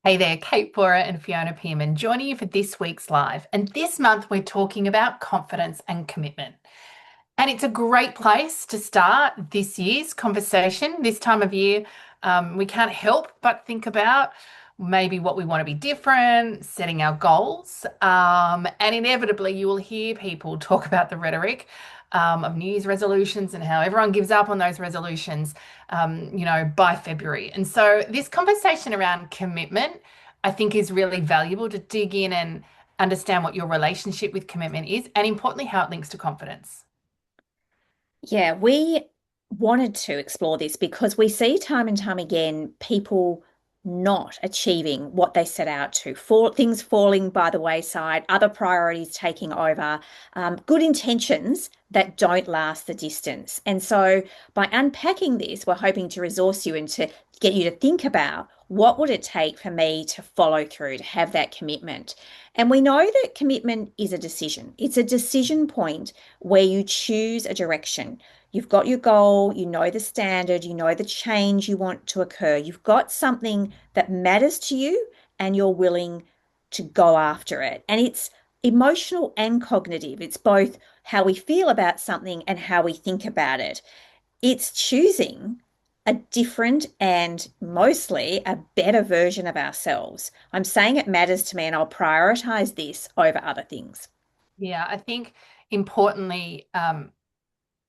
Hey there, Kate Bora and Fiona Pearman joining you for this week's live. And this month we're talking about confidence and commitment. And it's a great place to start this year's conversation. This time of year, we can't help but think about maybe what we want to be different, setting our goals. And inevitably, you will hear people talk about the rhetoric of New Year's resolutions and how everyone gives up on those resolutions, by February. And so, this conversation around commitment, I think, is really valuable to dig in and understand what your relationship with commitment is, and importantly, how it links to confidence. Yeah, we wanted to explore this because we see time and time again people not achieving what they set out to, for things falling by the wayside, other priorities taking over, good intentions that don't last the distance. And so by unpacking this, we're hoping to resource you and to get you to think about what would it take for me to follow through, to have that commitment. And we know that commitment is a decision. It's a decision point where you choose a direction. You've got your goal, you know the standard, you know the change you want to occur. You've got something that matters to you and you're willing to go after it. And it's emotional and cognitive. It's both how we feel about something and how we think about it. It's choosing a different and mostly a better version of ourselves. I'm saying it matters to me and I'll prioritize this over other things. Yeah, I think importantly,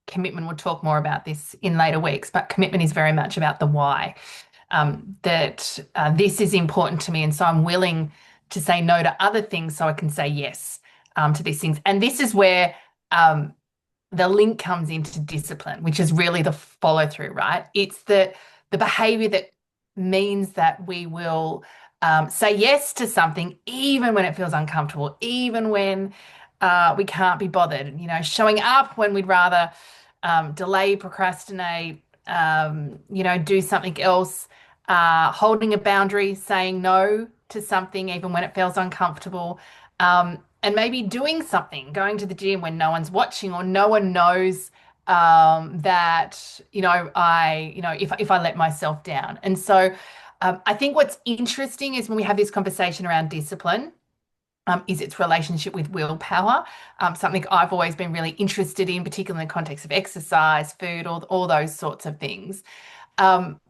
commitment, we'll talk more about this in later weeks, but commitment is very much about the why. That this is important to me, and so I'm willing to say no to other things so I can say yes to these things. And this is where the link comes into discipline, which is really the follow through, right? It's the behavior that means that we will say yes to something even when it feels uncomfortable, even when we can't be bothered, showing up when we'd rather delay, procrastinate, do something else, holding a boundary, saying no to something even when it feels uncomfortable, and maybe doing something, going to the gym when no one's watching or no one knows that, if I let myself down. And so I think what's interesting is when we have this conversation around discipline, is its relationship with willpower, something I've always been really interested in, particularly in the context of exercise, food, all those sorts of things. Um,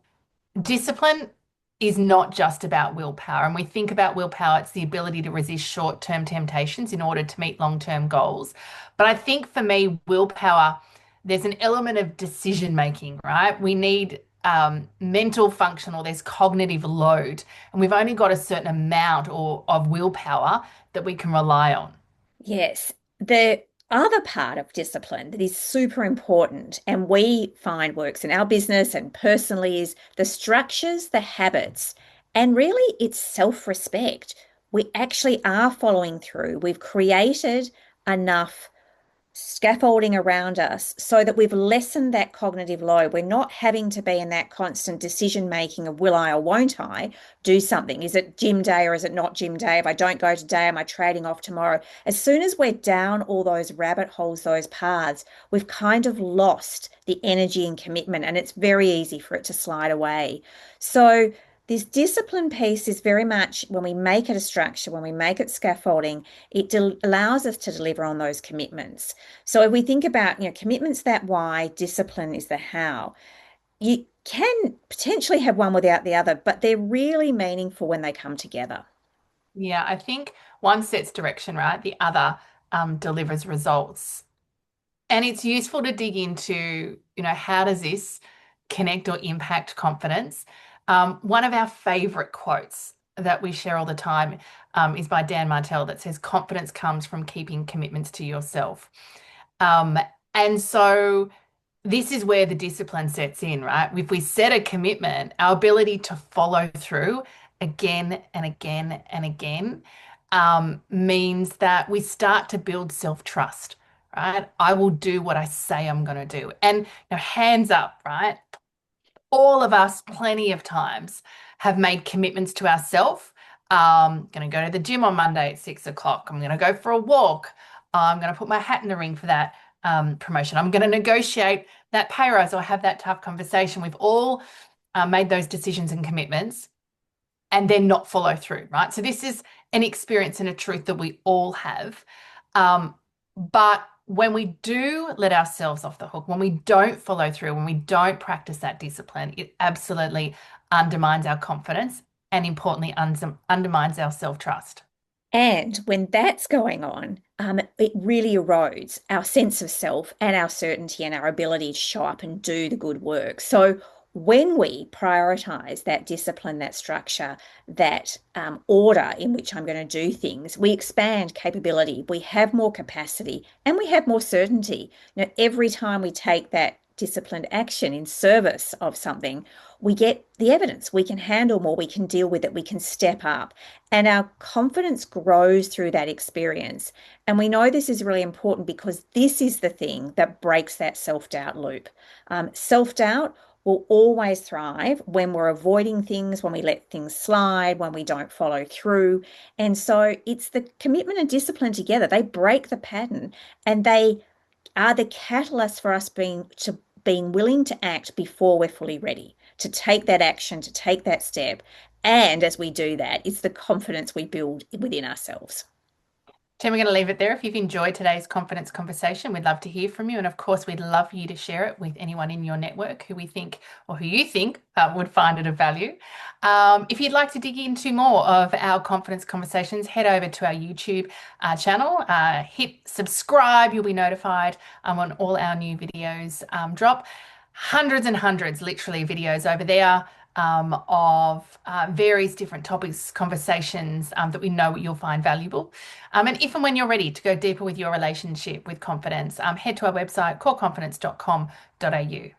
Discipline is not just about willpower. And we think about willpower, it's the ability to resist short-term temptations in order to meet long-term goals. But I think for me, willpower, there's an element of decision making, right? We need mental function, or there's cognitive load, and we've only got a certain amount of willpower that we can rely on. Yes. The other part of discipline that is super important and we find works in our business and personally is the structures, the habits, and really it's self-respect. We actually are following through. We've created enough scaffolding around us so that we've lessened that cognitive load. We're not having to be in that constant decision making of will I or won't I do something? Is it gym day or is it not gym day? If I don't go today, am I trading off tomorrow? As soon as we're down all those rabbit holes, those paths, we've kind of lost the energy and commitment, and it's very easy for it to slide away. So this discipline piece is very much when we make it a structure, when we make it scaffolding, it allows us to deliver on those commitments. So if we think about, commitments that why, discipline is the how. You can potentially have one without the other, but they're really meaningful when they come together. Yeah, I think one sets direction, right? The other delivers results. And it's useful to dig into, how does this connect or impact confidence? One of our favorite quotes that we share all the time is by Dan Martell that says, confidence comes from keeping commitments to yourself. Um, and so this is where the discipline sets in, right? If we set a commitment, our ability to follow through again and again and again means that we start to build self-trust, right? I will do what I say I'm going to do. And hands up, right? All of us, plenty of times, have made commitments to ourselves. Going to go to the gym on Monday at 6 o'clock. I'm going to go for a walk. I'm going to put my hat in the ring for that promotion. I'm going to negotiate that pay rise or have that tough conversation. We've all made those decisions and commitments. and then not follow through, right? So this is an experience and a truth that we all have. But when we do let ourselves off the hook, when we don't follow through, when we don't practice that discipline, it absolutely undermines our confidence and importantly undermines our self-trust. And when that's going on, it really erodes our sense of self and our certainty and our ability to show up and do the good work. So when we prioritize that discipline, that structure, that order in which I'm going to do things, we expand capability, we have more capacity, and we have more certainty. Every time we take that disciplined action in service of something, we get the evidence. We can handle more, we can deal with it, we can step up. And our confidence grows through that experience. And we know this is really important because this is the thing that breaks that self-doubt loop. Self-doubt will always thrive when we're avoiding things, when we let things slide, when we don't follow through. And so it's the commitment and discipline together. They break the pattern and they are the catalyst for us being willing to act before we're fully ready, to take that action, to take that step. And as we do that, it's the confidence we build within ourselves. Tim, we're going to leave it there. If you've enjoyed today's confidence conversation, we'd love to hear from you. And of course, we'd love you to share it with anyone in your network who we think or who you think would find it of value. If you'd like to dig into more of our confidence conversations, head over to our YouTube channel, hit subscribe. You'll be notified when all our new videos drop. Hundreds and hundreds, literally, videos over there. Of various different topics, conversations that we know you'll find valuable. And if and when you're ready to go deeper with your relationship with confidence, head to our website, coreconfidence.com.au.